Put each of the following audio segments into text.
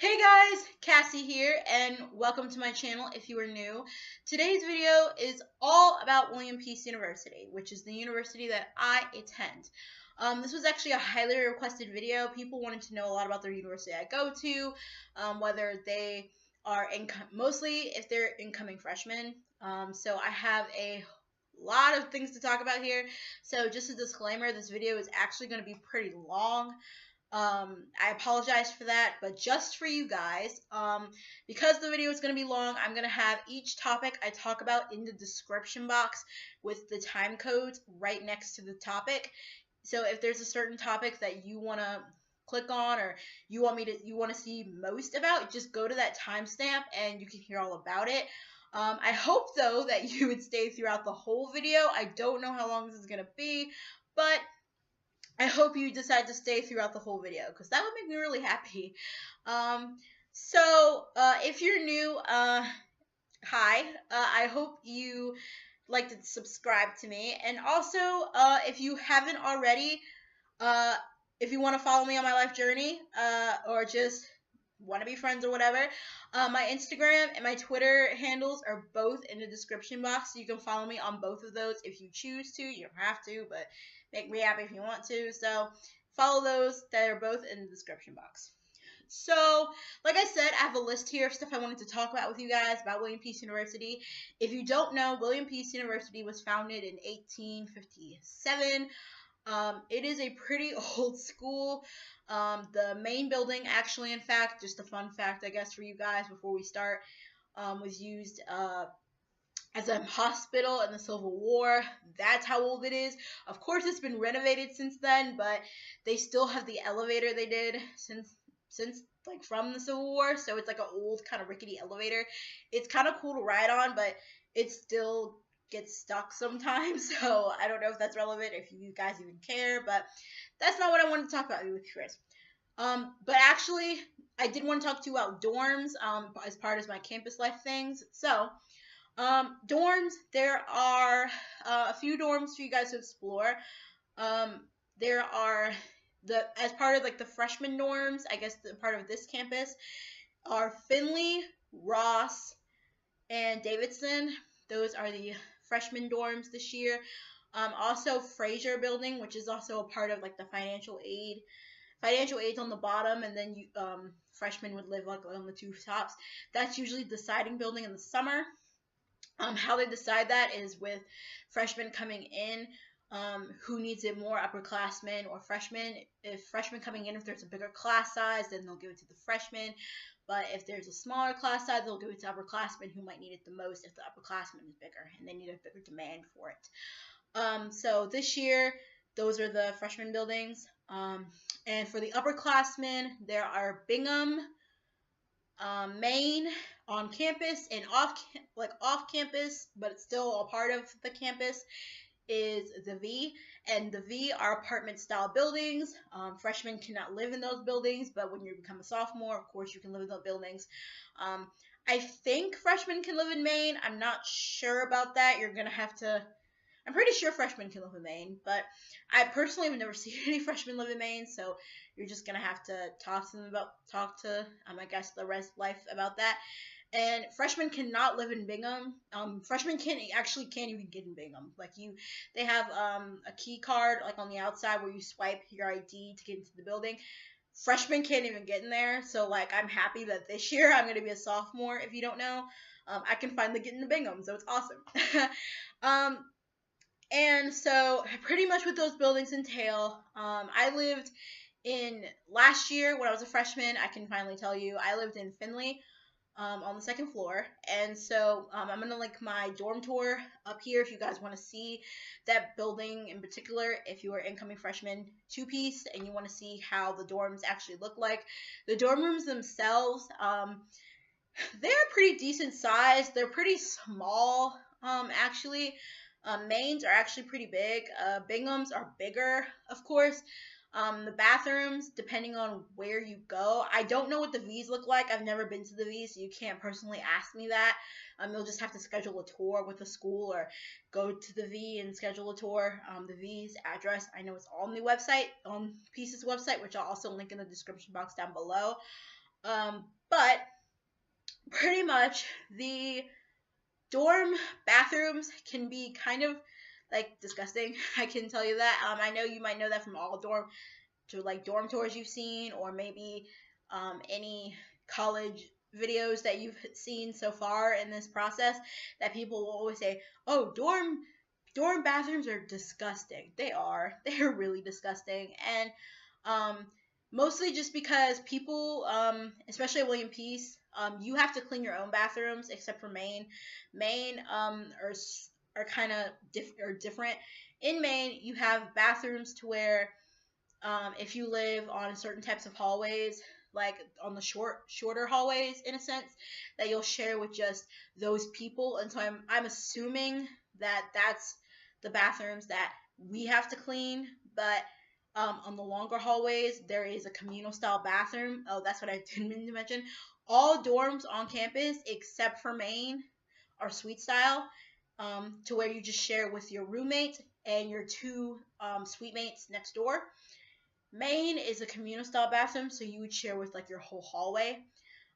Hey guys, Cassie here, and welcome to my channel if you are new. Today's video is all about William Peace University, which is the university that I attend. This was actually a highly requested video. People wanted to know a lot about the university I go to, whether they are mostly if they're incoming freshmen. So I have a lot of things to talk about here. So just a disclaimer, this video is actually going to be pretty long. I apologize for that, but just for you guys, because the video is going to be long, I'm going to have each topic I talk about in the description box with the time codes right next to the topic. So if there's a certain topic that you want to click on or you want to see most about, just go to that timestamp and you can hear all about it. I hope though that you would stay throughout the whole video. I don't know how long this is going to be, but I hope you decide to stay throughout the whole video because that would make me really happy. If you're new, hi. I hope you like to subscribe to me, and also if you haven't already, uh, if you want to follow me on my life journey, or just want to be friends or whatever, my Instagram and my Twitter handles are both in the description box. So you can follow me on both of those if you choose to. You don't have to, but make me happy if you want to. So follow those that are both in the description box. So, like I said, I have a list here of stuff I wanted to talk about with you guys about William Peace University. If you don't know, William Peace University was founded in 1857. It is a pretty old school. The main building, actually, in fact, just a fun fact, I guess, for you guys before we start, was used as a hospital in the Civil War. That's how old it is. Of course, it's been renovated since then, but they still have the elevator they did since like from the Civil War. So it's like an old kind of rickety elevator. It's kind of cool to ride on, but it still gets stuck sometimes. So I don't know if that's relevant, if you guys even care, but that's not what I wanted to talk about with Chris. But actually, I did want to talk to you about dorms as part of my campus life things. So, dorms, there are a few dorms for you guys to explore. There are as part of like the freshman dorms, I guess the part of this campus are Finley, Ross, and Davidson. Those are the freshman dorms this year. Also Fraser Building, which is also a part of like the financial aid. Financial aid's on the bottom, and then freshmen would live like on the two tops. That's usually the deciding building in the summer. How they decide that is with freshmen coming in, who needs it more, upperclassmen or freshmen. If freshmen coming in, if there's a bigger class size, then they'll give it to the freshmen. But if there's a smaller class size, they'll give it to upperclassmen who might need it the most if the upperclassman is bigger and they need a bigger demand for it. So this year, those are the freshman buildings. And for the upperclassmen, there are Bingham, Main on campus, and off campus, but it's still a part of the campus, is the V. And the V are apartment style buildings. Freshmen cannot live in those buildings, but when you become a sophomore, of course, you can live in those buildings. I think freshmen can live in Maine. I'm not sure about that. I'm pretty sure freshmen can live in Maine, but I personally have never seen any freshmen live in Maine, so you're just gonna have to talk to I guess the rest of life about that. And freshmen cannot live in Bingham. Freshmen can't even get in Bingham. They have a key card like on the outside where you swipe your ID to get into the building. Freshmen can't even get in there, so like I'm happy that this year I'm gonna be a sophomore. If you don't know, I can finally get into Bingham, so it's awesome. And so pretty much what those buildings entail, I lived in last year when I was a freshman, I can finally tell you, I lived in Finley, on the second floor. And so I'm going to link my dorm tour up here if you guys want to see that building in particular, if you are incoming freshman two-piece and you want to see how the dorms actually look like. The dorm rooms themselves, they're pretty decent size. They're pretty small, actually. Mains are actually pretty big. Binghams are bigger, of course. The bathrooms, depending on where you go. I don't know what the V's look like. I've never been to the V's, so you can't personally ask me that. You'll just have to schedule a tour with the school or go to the V and schedule a tour. The V's address, I know it's all on the website, on Peace's website, which I'll also link in the description box down below. But pretty much the dorm bathrooms can be kind of like disgusting. I can tell you that. I know you might know that from all dorm tours you've seen, or maybe any college videos that you've seen so far in this process. That people will always say, "Oh, dorm bathrooms are disgusting." They are. They're really disgusting, and um, mostly just because people, especially at William Peace, you have to clean your own bathrooms except for Maine. Maine are kind of different. In Maine, you have bathrooms to where if you live on certain types of hallways, like on the shorter hallways in a sense, that you'll share with just those people. And so I'm assuming that that's the bathrooms that we have to clean. But on the longer hallways, there is a communal style bathroom. Oh, that's what I didn't mean to mention. All dorms on campus except for Maine are suite style, to where you just share with your roommate and your two suite mates next door. Main is a communal style bathroom, so you would share with like your whole hallway.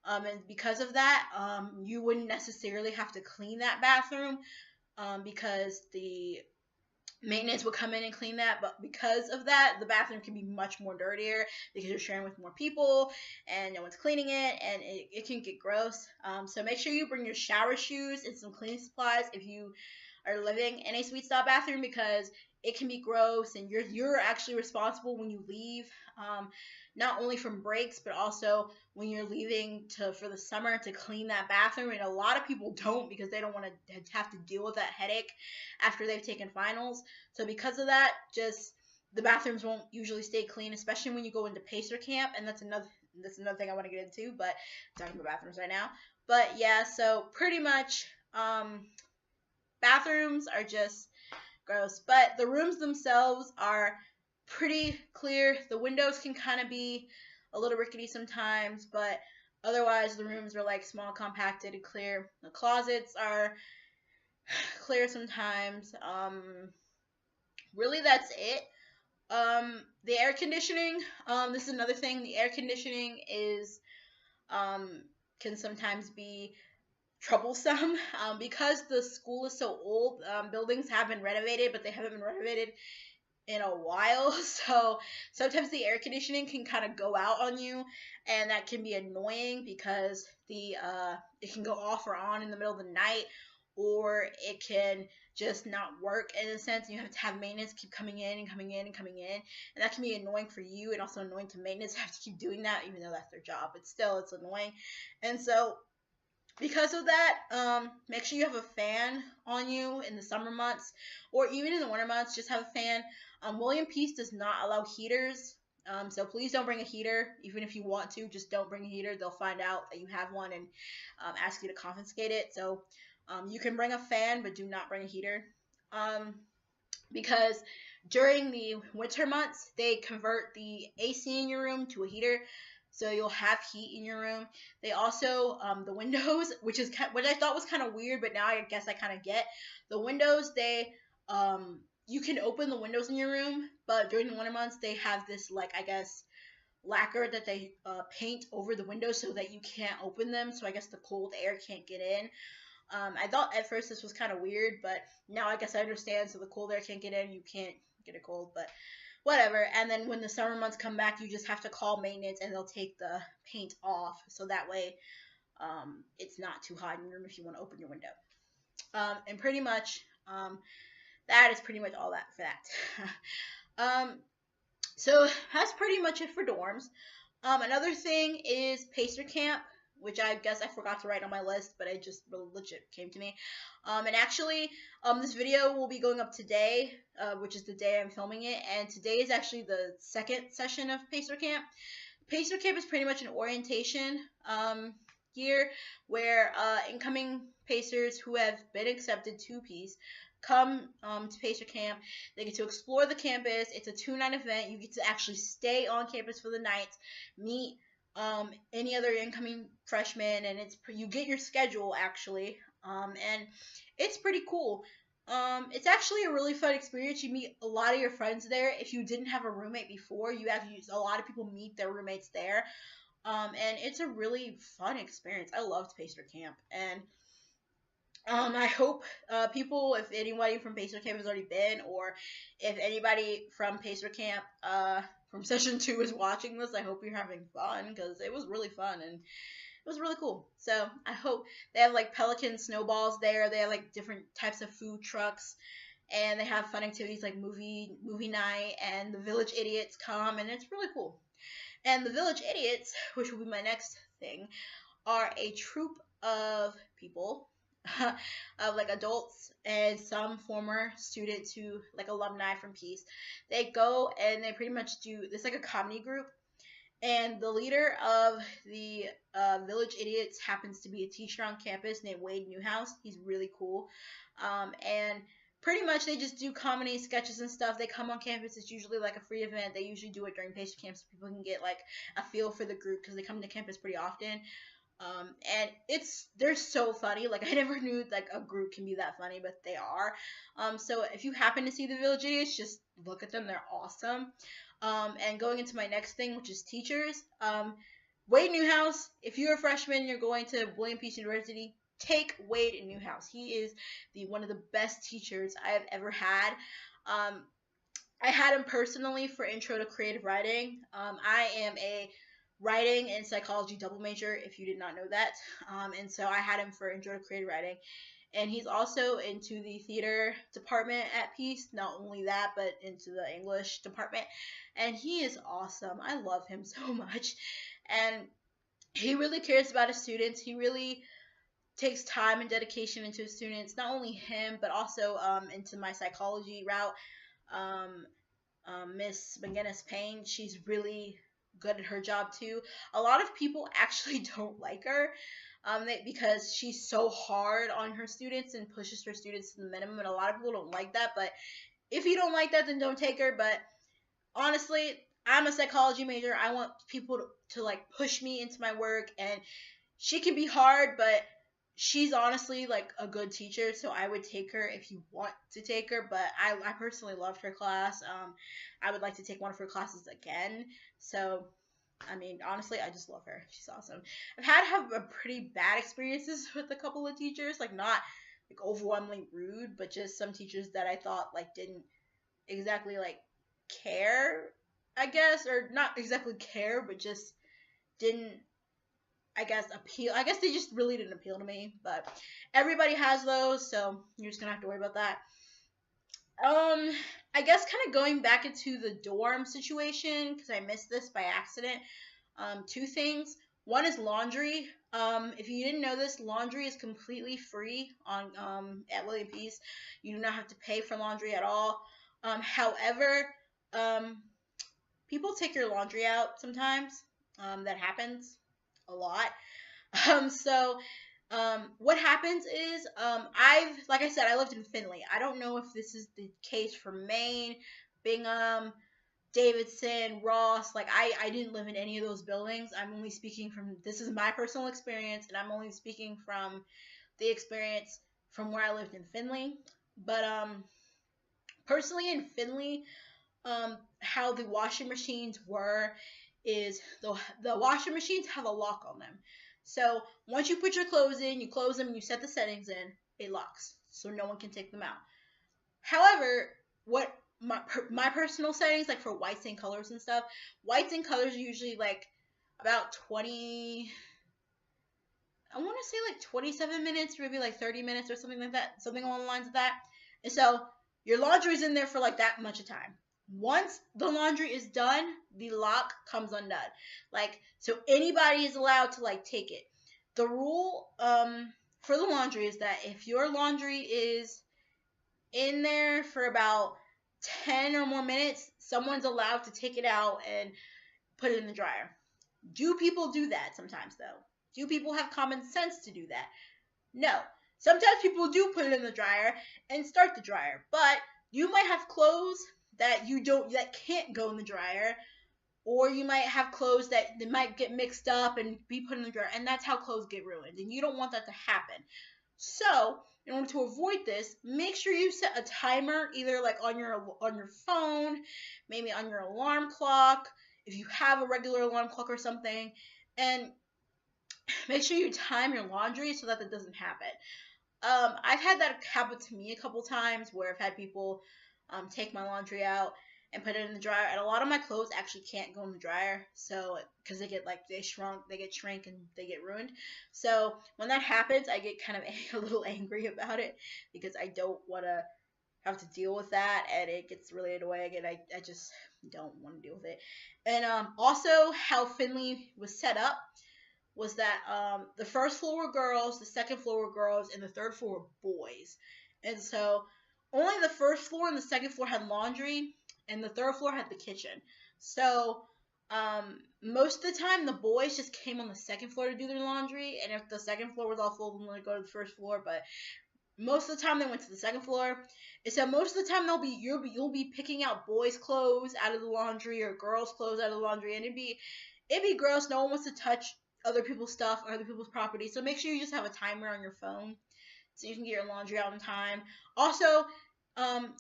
And because of that, you wouldn't necessarily have to clean that bathroom, because the maintenance would come in and clean that. But because of that, the bathroom can be much more dirtier because you're sharing with more people and no one's cleaning it, and it can get gross. So make sure you bring your shower shoes and some cleaning supplies if you are living in a suite style bathroom, because it can be gross, and you're actually responsible when you leave, not only from breaks but also when you're leaving for the summer to clean that bathroom. And a lot of people don't, because they don't want to have to deal with that headache after they've taken finals. So because of that, just the bathrooms won't usually stay clean, especially when you go into Pacer camp. And that's another thing I want to get into, but I'm talking about bathrooms right now. But yeah, so pretty much bathrooms are just gross, but the rooms themselves are pretty clear. The windows can kind of be a little rickety sometimes, but otherwise the rooms are like small, compacted, and clear. The closets are clear sometimes. Really, that's it. The air conditioning. This is another thing. The air conditioning is can sometimes be troublesome, because the school is so old. Buildings have been renovated, but they haven't been renovated in a while. So sometimes the air conditioning can kind of go out on you, and that can be annoying because it can go off or on in the middle of the night, or it can just not work in a sense, and you have to have maintenance keep coming in and coming in and coming in, and that can be annoying for you and also annoying to maintenance have to keep doing that, even though that's their job, but still it's annoying. And so because of that, make sure you have a fan on you in the summer months, or even in the winter months. Just have a fan. William Peace does not allow heaters, so please don't bring a heater. Even if you want to, just don't bring a heater. They'll find out that you have one and ask you to confiscate it. So you can bring a fan, but do not bring a heater, because during the winter months they convert the AC in your room to a heater, so you'll have heat in your room. They also the windows, which I thought was kind of weird, but now I guess I kind of get the windows. They you can open the windows in your room, but during the winter months they have this, like, I guess, lacquer that they paint over the windows so that you can't open them. So I guess the cold air can't get in. I thought at first this was kind of weird, but now I guess I understand. So the cold air can't get in, you can't get it cold, but whatever. And then when the summer months come back, you just have to call maintenance and they'll take the paint off, so that way it's not too hot in your room if you want to open your window. And pretty much that is pretty much all that for that. So that's pretty much it for dorms. Another thing is Pacer Camp, which I guess I forgot to write on my list, but it just legit came to me. And actually, this video will be going up today, which is the day I'm filming it, and today is actually the second session of Pacer Camp. Pacer Camp is pretty much an orientation year where incoming Pacers who have been accepted to Peace come to Pacer Camp. They get to explore the campus. It's a 2-night event. You get to actually stay on campus for the night, meet any other incoming freshmen, and you get your schedule actually, and it's pretty cool. It's actually a really fun experience. You meet a lot of your friends there. If you didn't have a roommate before, a lot of people meet their roommates there. And it's a really fun experience. I loved Pacer Camp, and I hope people, if anybody from Pacer Camp has already been, or if anybody from Pacer Camp from session 2 is watching this, I hope you're having fun, because it was really fun and it was really cool. So I hope they have like Pelican snowballs there. They have like different types of food trucks, and they have fun activities like movie night, and the Village Idiots come, and it's really cool. And the Village Idiots, which will be my next thing, are a troupe of people, of like adults and some former students who, like alumni from Peace. They go and they pretty much do this like a comedy group. And the leader of the Village Idiots happens to be a teacher on campus named Wade Newhouse. He's really cool. And pretty much they just do comedy sketches and stuff. They come on campus. It's usually like a free event. They usually do it during Pacer Camp so people can get like a feel for the group, because they come to campus pretty often. And they're so funny. Like, I never knew like a group can be that funny, but they are. So if you happen to see the Village Idiots, just look at them. They're awesome. And going into my next thing, which is teachers. Wade Newhouse, if you're a freshman, you're going to William Peace University, take Wade Newhouse. He is one of the best teachers I have ever had. I had him personally for Intro to Creative Writing. I am a writing and psychology double major, if you did not know that. And so I had him for Intro to Creative Writing. And he's also into the theater department at Peace. Not only that, but into the English department. And he is awesome. I love him so much. And he really cares about his students. He really takes time and dedication into his students. Not only him, but also into my psychology route. Miss McGinnis Payne, she's really good at her job too. A lot of people actually don't like her because she's so hard on her students and pushes her students to the minimum, and a lot of people don't like that. But if you don't like that, then don't take her. But honestly, I'm a psychology major. I want people to like push me into my work, and she can be hard, but she's honestly like a good teacher, so I would take her if you want to take her. But I personally loved her class. I would like to take one of her classes again. So I mean, honestly, I just love her. She's awesome. I've had a pretty bad experiences with a couple of teachers, like not like overwhelmingly rude, but just some teachers that I thought like didn't exactly like care, I guess, or not exactly care, but just didn't, I guess, appeal. I guess they just really didn't appeal to me. But everybody has those, so you're just gonna have to worry about that. I guess kind of going back into the dorm situation, because I missed this by accident. Two things. One is laundry. If you didn't know this, laundry is completely free on at William Peace. You do not have to pay for laundry at all. However, people take your laundry out sometimes. That happens a lot. So what happens is, like I said, I lived in Findlay. I don't know if this is the case for Maine, Bingham, Davidson, Ross. Like, I didn't live in any of those buildings. I'm only speaking from, this is my personal experience, and I'm only speaking from the experience from where I lived in Findlay. But, personally in Findlay, how the washing machines were is the washing machines have a lock on them. So once you put your clothes in, you close them, and you set the settings in, it locks, so no one can take them out. However, what my personal settings, like for whites and colors and stuff, whites and colors are usually like about 20, I want to say like 27 minutes, maybe like 30 minutes or something like that, something along the lines of that. And so your laundry's in there for like that much of time. Once the laundry is done, the lock comes undone. Like, so anybody is allowed to like take it. The rule for the laundry is that if your laundry is in there for about 10 or more minutes, someone's allowed to take it out and put it in the dryer. Do people do that sometimes, though? Do people have common sense to do that? No. Sometimes people do put it in the dryer and start the dryer, but you might have clothes that that can't go in the dryer, or you might have clothes that they might get mixed up and be put in the dryer, and that's how clothes get ruined, and you don't want that to happen. So in order to avoid this, make sure you set a timer, either like on your phone, maybe on your alarm clock, if you have a regular alarm clock or something, And make sure you time your laundry so that that doesn't happen. I've had that happen to me a couple times where I've had people take my laundry out and put it in the dryer, and a lot of my clothes actually can't go in the dryer, so because they get they get shrink and they get ruined. So when that happens, I get kind of a little angry about it because I don't want to have to deal with that, and it gets really annoying, and I just don't want to deal with it. And also how Finley was set up was that the first floor were girls, the second floor were girls, and the third floor were boys. And so only the first floor and the second floor had laundry, and the third floor had the kitchen. So most of the time, the boys just came on the second floor to do their laundry, and if the second floor was all full, then they'd go to the first floor. But most of the time, they went to the second floor. And so most of the time, you'll be picking out boys' clothes out of the laundry or girls' clothes out of the laundry, and it'd be gross. No one wants to touch other people's stuff or other people's property. So make sure you just have a timer on your phone so you can get your laundry out in time. Also,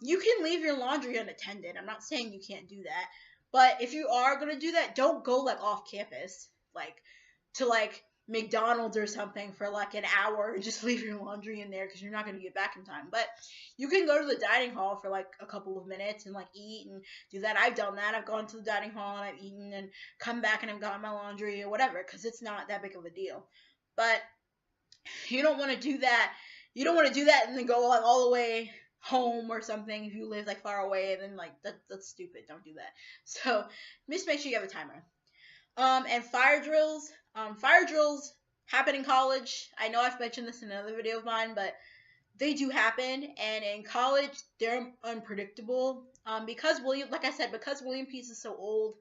you can leave your laundry unattended. I'm not saying you can't do that, but if you are gonna do that, don't go like off campus, like to like McDonald's or something for like an hour and just leave your laundry in there because you're not gonna get back in time. But you can go to the dining hall for like a couple of minutes and like eat and do that. I've done that. I've gone to the dining hall and I've eaten and come back and I've gotten my laundry or whatever because it's not that big of a deal. But you don't want to do that. You don't want to do that and then go like all the way home or something if you live like far away, and then like that's stupid. Don't do that. So just make sure you have a timer. And fire drills. Fire drills happen in college. I know I've mentioned this in another video of mine, but they do happen. And in college, they're unpredictable. Because like I said, because William Peace is so old,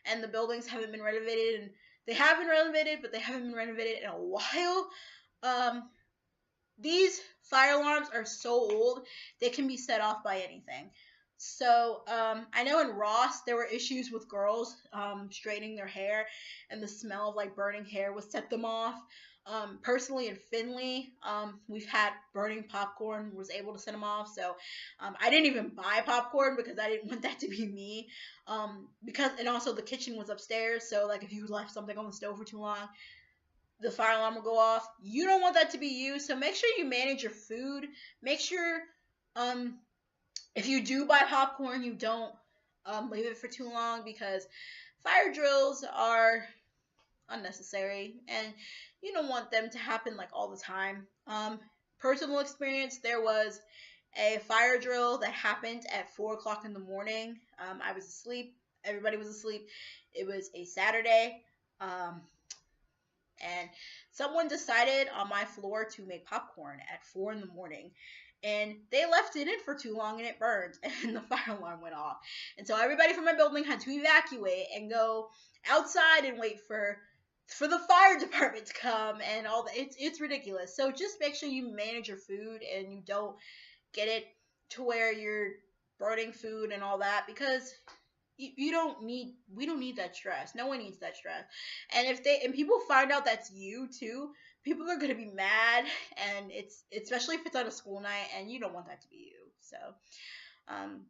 and the buildings haven't been renovated, and they have been renovated, but they haven't been renovated in a while. Um, these fire alarms are so old they can be set off by anything. So I know in Ross there were issues with girls straightening their hair, and the smell of like burning hair would set them off. Personally in Finley, we've had burning popcorn was able to set them off. So I didn't even buy popcorn because I didn't want that to be me. Because and also the kitchen was upstairs, so like if you left something on the stove for too long, the fire alarm will go off. You don't want that to be you, so make sure you manage your food. Make sure um if you do buy popcorn, you don't leave it for too long because fire drills are unnecessary and you don't want them to happen like all the time. Personal experience, there was a fire drill that happened at 4 o'clock in the morning. I was asleep. Everybody was asleep. It was a Saturday. And someone decided on my floor to make popcorn at 4 in the morning, and they left it in for too long and it burned and the fire alarm went off, and so everybody from my building had to evacuate and go outside and wait for the fire department to come and all that. It's ridiculous. So just make sure you manage your food and you don't get it to where you're burning food and all that, because you don't need we don't need that stress. No one needs that stress. And if people find out that's you too, people are gonna be mad, and it's especially if it's on a school night and you don't want that to be you. So um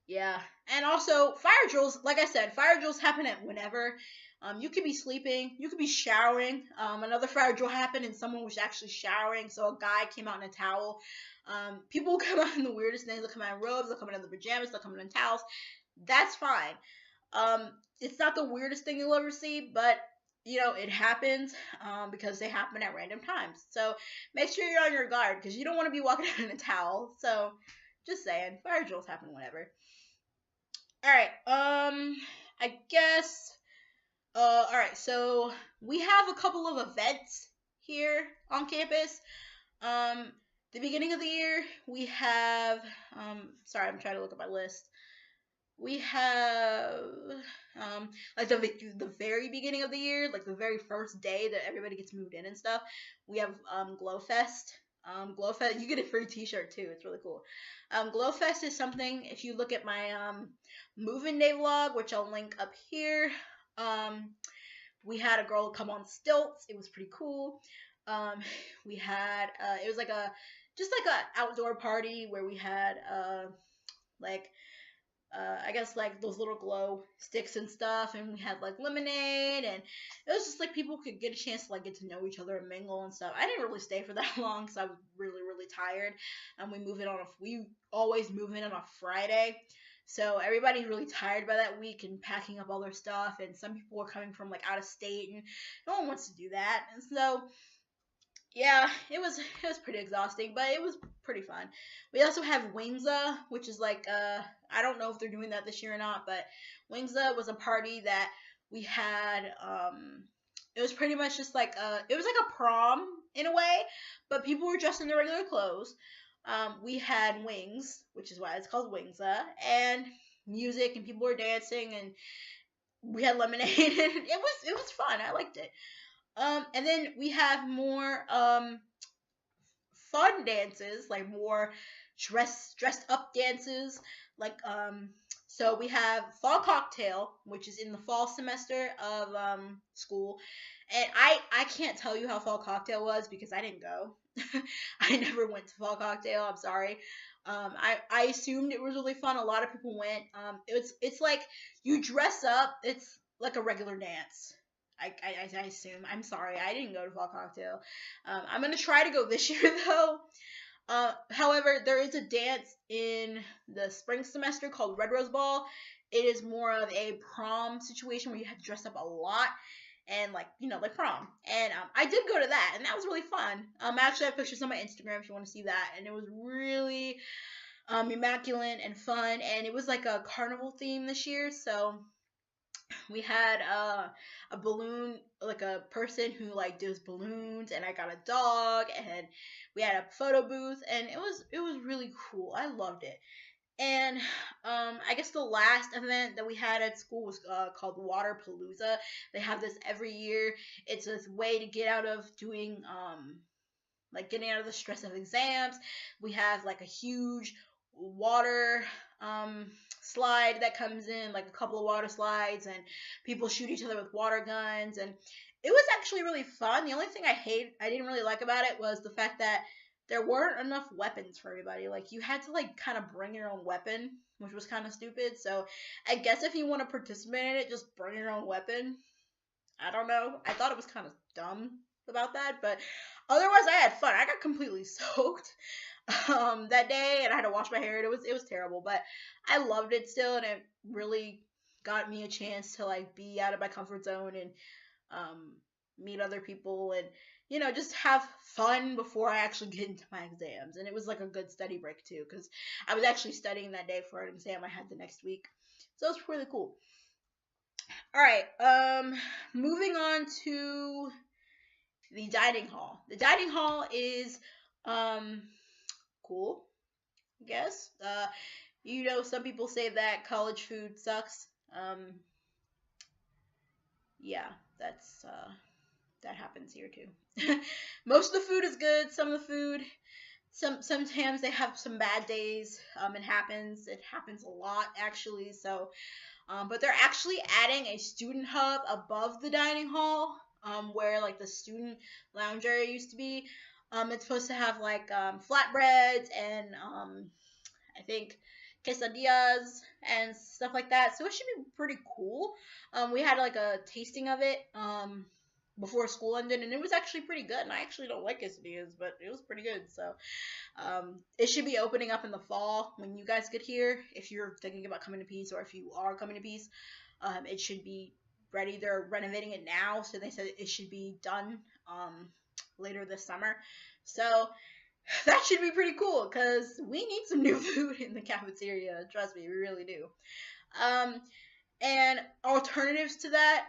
yeah. And also fire drills, like I said, fire drills happen at whenever. You could be sleeping, you could be showering. Another fire drill happened and someone was actually showering, so a guy came out in a towel. People come out in the weirdest things. They'll come out in robes, they'll come out in the pajamas, they'll come out in towels. That's fine. It's not the weirdest thing you'll ever see, but it happens because they happen at random times. So make sure you're on your guard because you don't want to be walking out in a towel. So just saying, fire drills happen whenever. All right. I guess. All right. So we have a couple of events here on campus. The beginning of the year we have. Sorry, I'm trying to look at my list. We have like the very beginning of the year, like the very first day that everybody gets moved in and stuff. We have Glowfest. Glowfest, you get a free T-shirt too. It's really cool. Glowfest is something. If you look at my move-in day vlog, which I'll link up here, we had a girl come on stilts. It was pretty cool. We had it was like a outdoor party where we had like I guess like those little glow sticks and stuff, and we had like lemonade, and it was just like people could get a chance to like get to know each other and mingle and stuff. I didn't really stay for that long because I was really tired. And we always move in on a Friday. So everybody's really tired by that week and packing up all their stuff, and some people were coming from like out of state, and no one wants to do that. And so yeah, it was pretty exhausting, but it was pretty fun. We also have Wingsa, which is like I don't know if they're doing that this year or not, but Wingsa was a party that we had. It was pretty much just like it was like a prom in a way, but people were dressed in their regular clothes. We had wings, which is why it's called Wingsa, and music, and people were dancing, and we had lemonade, and it was fun. I liked it. And then we have more fun dances, like more dressed up dances, like so we have fall cocktail, which is in the fall semester of school, and I can't tell you how fall cocktail was because I didn't go. I never went to fall cocktail. I'm sorry. I assumed it was really fun. A lot of people went. It's like you dress up. It's like a regular dance. I assume. I'm sorry, I didn't go to fall cocktail. I'm gonna try to go this year though. However, there is a dance in the spring semester called Red Rose Ball. It is more of a prom situation where you have to dress up a lot and like prom. And I did go to that, and that was really fun. I actually have pictures on my Instagram if you want to see that, and it was really immaculate and fun. And it was like a carnival theme this year, so we had a balloon, like a person who like does balloons, and I got a dog, and we had a photo booth, and it was really cool. I loved it. And I guess the last event that we had at school was called Waterpalooza. They have this every year. It's this way to get out of doing like getting out of the stress of exams. We have like a huge water slide that comes in, like a couple of water slides, and people shoot each other with water guns, and it was actually really fun. The only thing I didn't really like about it was the fact that there weren't enough weapons for everybody. Like you had to like kind of bring your own weapon, which was kind of stupid. So I guess if you want to participate in it, just bring your own weapon. I don't know. I thought it was kind of dumb about that, but otherwise I had fun. I got completely soaked that day, and I had to wash my hair, and it was terrible, but I loved it still, and it really got me a chance to like be out of my comfort zone and meet other people, and just have fun before I actually get into my exams. And it was like a good study break too, because I was actually studying that day for an exam I had the next week, so it was really cool. All right, moving on to the dining hall. The dining hall is cool, I guess. Some people say that college food sucks. Yeah, that happens here too. Most of the food is good. Some of the food, sometimes they have some bad days. It happens. It happens a lot actually. So, but they're actually adding a student hub above the dining hall, where like the student lounge area used to be. It's supposed to have like flatbreads and I think quesadillas and stuff like that. So it should be pretty cool. We had like a tasting of it before school ended, and it was actually pretty good. And I actually don't like quesadillas, but it was pretty good. So it should be opening up in the fall when you guys get here. If you're thinking about coming to Peace, or if you are coming to Peace, it should be ready. They're renovating it now, so they said it should be done later this summer. So that should be pretty cool because we need some new food in the cafeteria. Trust me, we really do. And alternatives to that,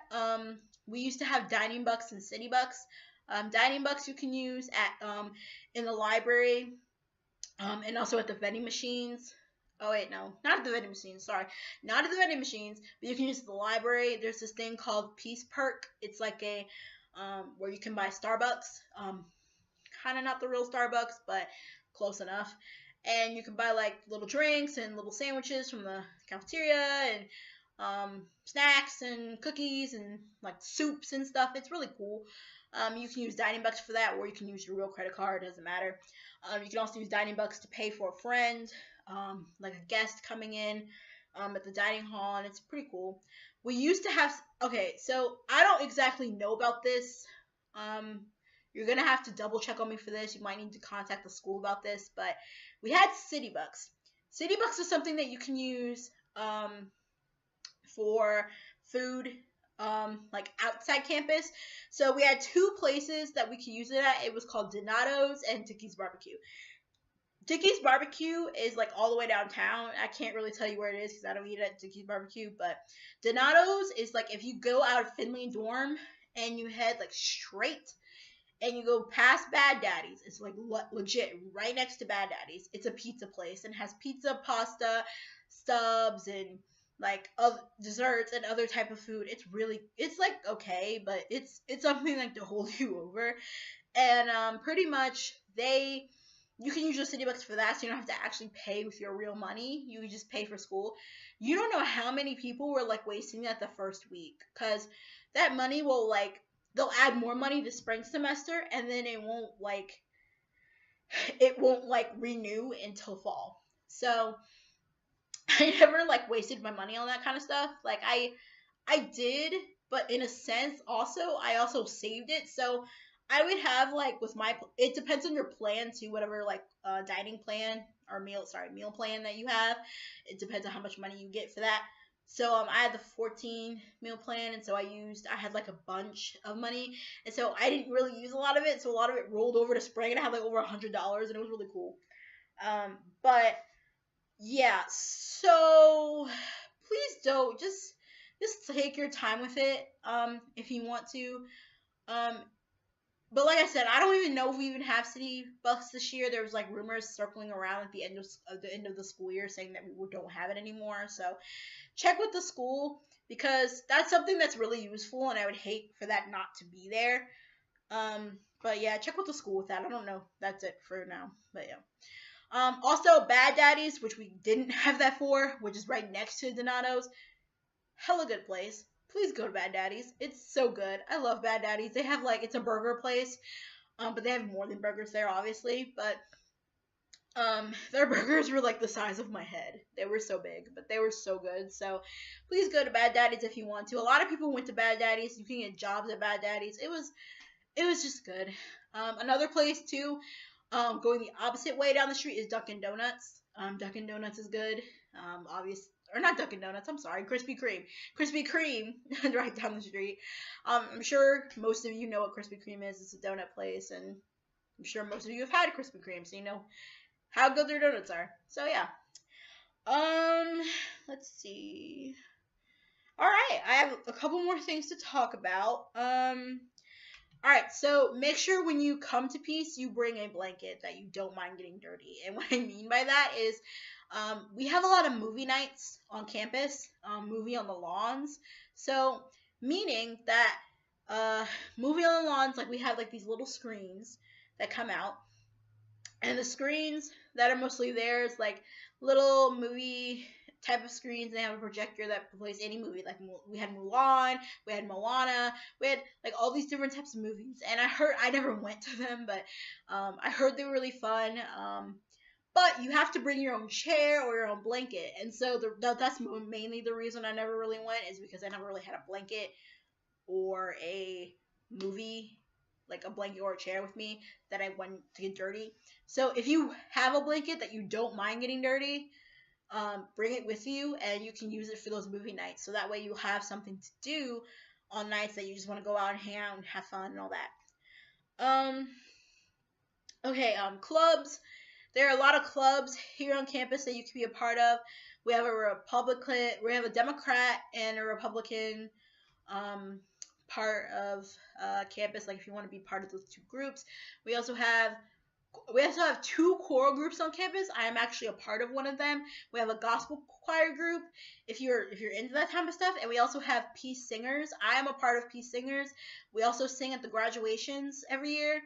we used to have dining bucks and city bucks. Dining bucks you can use at in the library, and also at the vending machines. Oh wait, no, not at the vending machines. Sorry, not at the vending machines, but you can use the library. There's this thing called Peace Perk. It's like a where you can buy Starbucks. Kind of not the real Starbucks, but close enough. And you can buy like little drinks and little sandwiches from the cafeteria, and snacks and cookies and like soups and stuff. It's really cool. You can use dining bucks for that, or you can use your real credit card. It doesn't matter. You can also use dining bucks to pay for a friend, like a guest coming in. at the dining hall, and it's pretty cool. We used to have, okay, so I don't exactly know about this. Um, you're gonna have to double check on me for this. You might need to contact the school about this, but we had City Bucks. City Bucks is something that you can use for food like outside campus. So we had two places that we could use it at. It was called Donato's and Dickie's Barbecue. Dickie's Barbecue is like all the way downtown. I can't really tell you where it is because I don't eat at Dickie's Barbecue. But Donato's is like if you go out of Finley Dorm and you head like straight and you go past Bad Daddy's. It's like legit right next to Bad Daddy's. It's a pizza place and has pizza, pasta, subs, and like desserts and other type of food. It's like okay, but it's something like to hold you over. And pretty much you can use your city bucks for that, so you don't have to actually pay with your real money. You just pay for school. You don't know how many people were like wasting that the first week, because that money will like they'll add more money the spring semester, and then it won't renew until fall. So I never like wasted my money on that kind of stuff. Like I did, but in a sense also I also saved it. So I would have like with my it depends on your plan too, whatever like dining plan or meal plan that you have. It depends on how much money you get for that. So I had the 14 meal plan, and so I had like a bunch of money, and so I didn't really use a lot of it. So a lot of it rolled over to spring, and I had like over $100, and it was really cool. But yeah, so please don't just take your time with it if you want to. Um, but like I said, I don't even know if we even have city bucks this year. There was like rumors circling around at the end of the school year saying that we don't have it anymore. So check with the school because that's something that's really useful, and I would hate for that not to be there. But yeah, check with the school with that. I don't know. That's it for now. But yeah. Also, Bad Daddy's, which we didn't have that for, which is right next to Donato's. Hella good place. Please go to Bad Daddy's. It's so good. I love Bad Daddy's. They have like it's a burger place, but they have more than burgers there, obviously. But their burgers were like the size of my head. They were so big, but they were so good. So please go to Bad Daddy's if you want to. A lot of people went to Bad Daddy's. You can get jobs at Bad Daddy's. It was just good. Another place too. Going the opposite way down the street is Dunkin' Donuts. Dunkin' Donuts is good. Or not Dunkin' Donuts. I'm sorry, Krispy Kreme. Krispy Kreme, right down the street. I'm sure most of you know what Krispy Kreme is. It's a donut place, and I'm sure most of you have had Krispy Kreme, so you know how good their donuts are. So yeah. Let's see. All right, I have a couple more things to talk about. Alright, so make sure when you come to Peace, you bring a blanket that you don't mind getting dirty. And what I mean by that is we have a lot of movie nights on campus, movie on the lawns. So, meaning that movie on the lawns, like we have like these little screens that come out. And the screens that are mostly there is like little movie type of screens. They have a projector that plays any movie. Like we had Mulan, we had Moana, we had like all these different types of movies. And I never went to them, but I heard they were really fun. But you have to bring your own chair or your own blanket. And so that's mainly the reason I never really went, is because I never really had a blanket or a movie, like a blanket or a chair with me that I went to get dirty. So if you have a blanket that you don't mind getting dirty, bring it with you, and you can use it for those movie nights. So that way you have something to do on nights that you just want to go out and hang out and have fun and all that. Okay, clubs. There are a lot of clubs here on campus that you can be a part of. We have a Democrat and a Republican part of campus. Like if you want to be part of those two groups, we also have two choral groups on campus. I am actually a part of one of them. We have a gospel choir group if you're into that type of stuff, and we also have Peace Singers. I am a part of Peace Singers. We also sing at the graduations every year.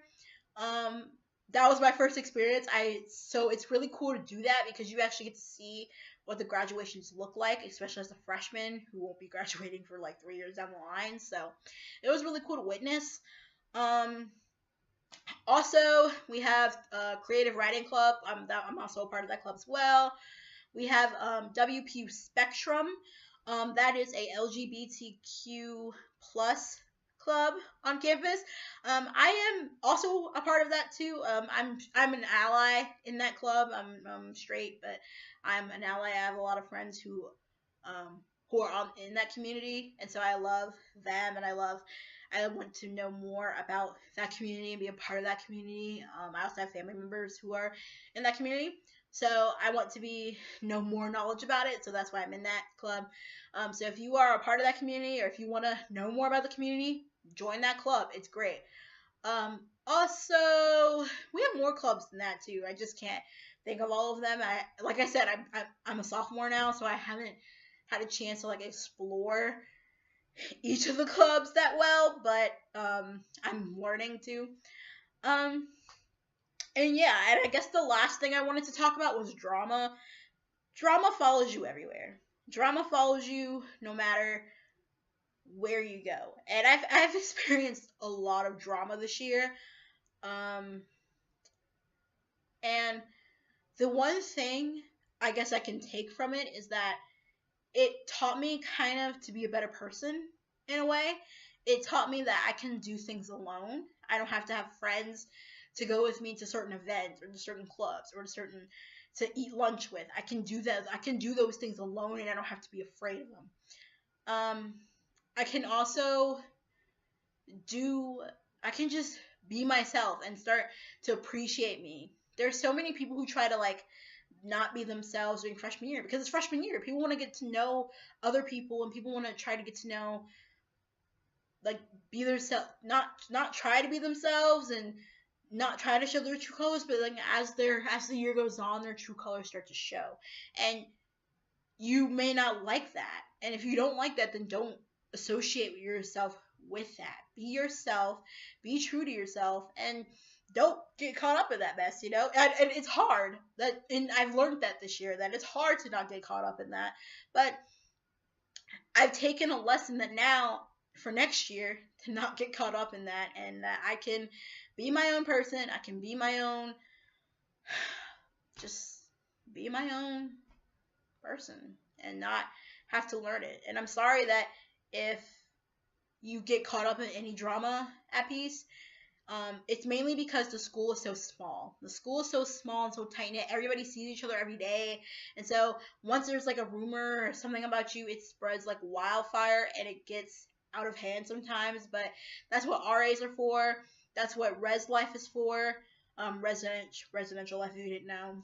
That was my first experience. So it's really cool to do that because you actually get to see what the graduations look like, especially as a freshman who won't be graduating for like 3 years down the line. So it was really cool to witness. Also, we have a creative writing club. I'm also a part of that club as well. We have WPU Spectrum. That is a LGBTQ plus club on campus. I am also a part of that too. I'm an ally in that club. I'm straight, but I'm an ally. I have a lot of friends who are in that community, and so I love them, and I want to know more about that community and be a part of that community. I also have family members who are in that community, so I want to know more knowledge about it. So that's why I'm in that club. So if you are a part of that community, or if you want to know more about the community, join that club. It's great. Also, we have more clubs than that too. I just can't think of all of them. Like I said, I'm a sophomore now, so I haven't had a chance to like explore each of the clubs that well, but I'm learning to. Um, and yeah, and I guess the last thing I wanted to talk about was drama. Drama follows you everywhere. Drama follows you no matter where you go. And I've experienced a lot of drama this year. Um, and the one thing I guess I can take from it is that it taught me kind of to be a better person in a way. It taught me that I can do things alone. I don't have to have friends to go with me to certain events or to certain clubs or to eat lunch with. I can do that. I can do those things alone, and I don't have to be afraid of them. I can also do. I can just be myself and start to appreciate me. There's so many people who try to like not be themselves during freshman year, because it's freshman year. People want to get to know other people, and people want to try to get to know, like, be themselves, not try to be themselves and not try to show their true colors, but like as the year goes on, their true colors start to show. And you may not like that. And if you don't like that, then don't associate yourself with that. Be yourself, be true to yourself, and don't get caught up in that mess, you know? And it's hard. And I've learned that this year, that it's hard to not get caught up in that. But I've taken a lesson that now for next year to not get caught up in that, and that I can be my own person. I can be my own, just be my own person and not have to learn it. And I'm sorry that if you get caught up in any drama at Peace, it's mainly because the school is so small. The school is so small and so tight knit. Everybody sees each other every day, and so once there's like a rumor or something about you, it spreads like wildfire, and it gets out of hand sometimes. But that's what RAs are for. That's what res life is for. Residential life, if you didn't know.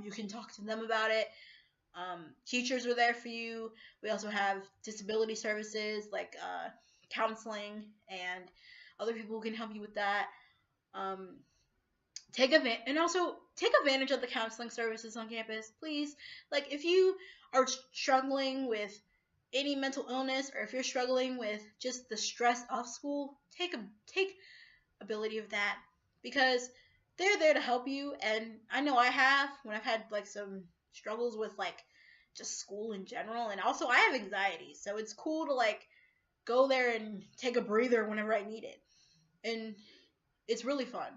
You can talk to them about it. Teachers are there for you. We also have disability services like counseling and other people who can help you with that. Take advantage of the counseling services on campus, please. Like, if you are struggling with any mental illness, or if you're struggling with just the stress of school, take ability of that, because they're there to help you. And I know I have, when I've had like some struggles with like just school in general, and also I have anxiety, so it's cool to like go there and take a breather whenever I need it. And it's really fun.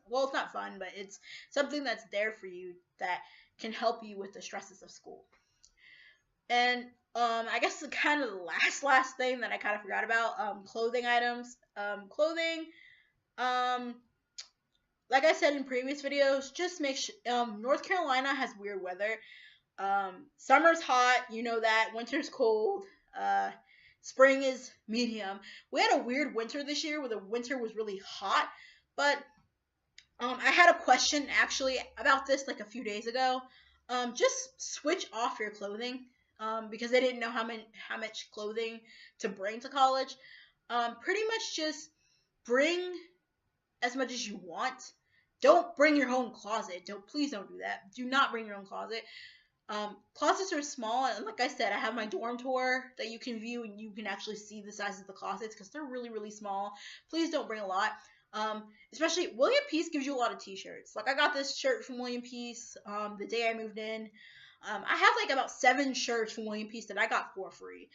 Well, it's not fun, but it's something that's there for you that can help you with the stresses of school. And I guess the kind of the last thing that I kind of forgot about, clothing items. Clothing, like I said in previous videos, just make sure, North Carolina has weird weather. Summer's hot, you know that. Winter's cold. Spring is medium. We had a weird winter this year where the winter was really hot, but I had a question actually about this like a few days ago. Just switch off your clothing, because they didn't know how much clothing to bring to college. Pretty much just bring as much as you want. Don't bring your own closet. Please don't do that. Do not bring your own closet. Closets are small, and like I said, I have my dorm tour that you can view, and you can actually see the size of the closets because they're really, really small. Please don't bring a lot. Especially William Peace gives you a lot of t-shirts. Like, I got this shirt from William Peace the day I moved in. I have like about 7 shirts from William Peace that I got for free,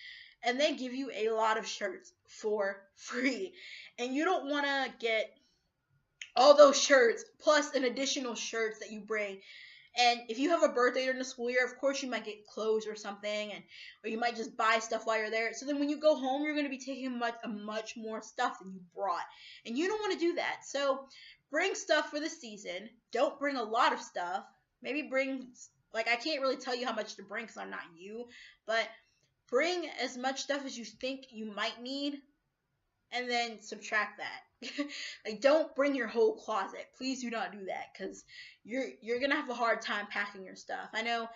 and they give you a lot of shirts for free, and you don't want to get all those shirts plus an additional shirts that you bring And if you have a birthday during the school year, of course you might get clothes or something, or you might just buy stuff while you're there. So then when you go home, you're going to be taking much more stuff than you brought, and you don't want to do that. So bring stuff for the season. Don't bring a lot of stuff. Maybe bring, like, I can't really tell you how much to bring because I'm not you, but bring as much stuff as you think you might need, and then subtract that. Like, don't bring your whole closet. Please do not do that, because you're gonna have a hard time packing your stuff. I know,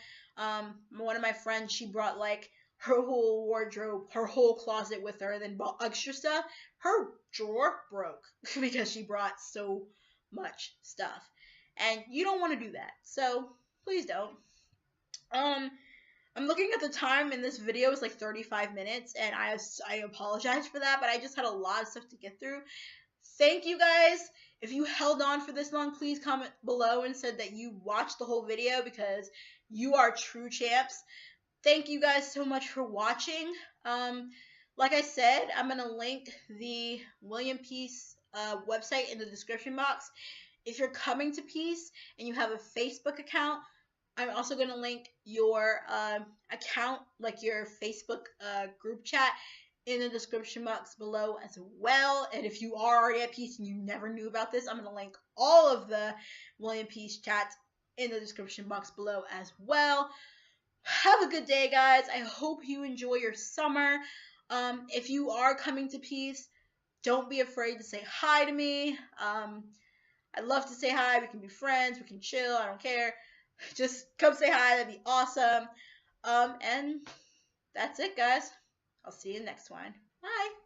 one of my friends, she brought like her whole wardrobe, her whole closet with her, and then bought extra stuff. Her drawer broke because she brought so much stuff, and you don't want to do that. So please don't. Um, I'm looking at the time, and this video is like 35 minutes, and I apologize for that, but I just had a lot of stuff to get through. Thank you guys. If you held on for this long, please comment below and said that you watched the whole video, because you are true champs. Thank you guys so much for watching. Like I said, I'm going to link the William Peace website in the description box. If you're coming to Peace and you have a Facebook account, I'm also going to link your account, like your Facebook group chat, in the description box below as well. And if you are already at Peace and you never knew about this, I'm going to link all of the William Peace chats in the description box below as well. Have a good day, guys. I hope you enjoy your summer. If you are coming to Peace, don't be afraid to say hi to me. I'd love to say hi. We can be friends. We can chill. I don't care. Just come say hi. That'd be awesome. And that's it, guys. I'll see you next one. Bye.